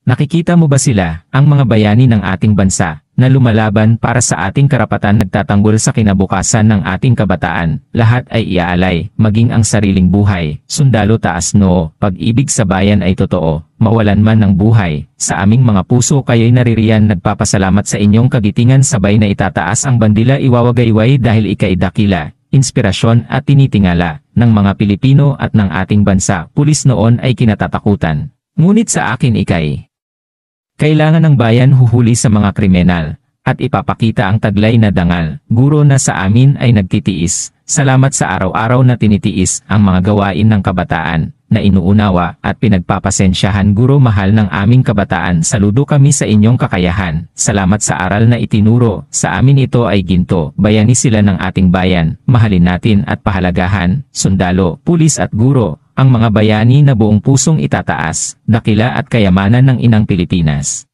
Nakikita mo ba sila, ang mga bayani ng ating bansa, na lumalaban para sa ating karapatan, nagtatanggol sa kinabukasan ng ating kabataan, lahat ay iaalay, maging ang sariling buhay, sundalo taas noo, pag-ibig sa bayan ay totoo, mawalan man ng buhay, sa aming mga puso kayo'y naririyan, nagpapasalamat sa inyong kagitingan, sabay na itataas ang bandila, iwawagayway dahil ika'y dakila, inspirasyon at tinitingala, ng mga Pilipino at ng ating bansa. Pulis noon ay kinatatakutan, ngunit sa akin ika'y kailangan ng bayan, huhuli sa mga kriminal, at ipapakita ang taglay na dangal. Guro na sa amin ay nagtitiis, salamat sa araw-araw na tinitiis, ang mga gawain ng kabataan, na inuunawa at pinagpapasensyahan. Guro mahal ng aming kabataan, saludo kami sa inyong kakayahan, salamat sa aral na itinuro, sa amin ito ay ginto, bayani sila ng ating bayan, mahalin natin at pahalagahan, sundalo, pulis at guro, ang mga bayani na buong pusong itataas, dakila at kayamanan ng inang Pilipinas.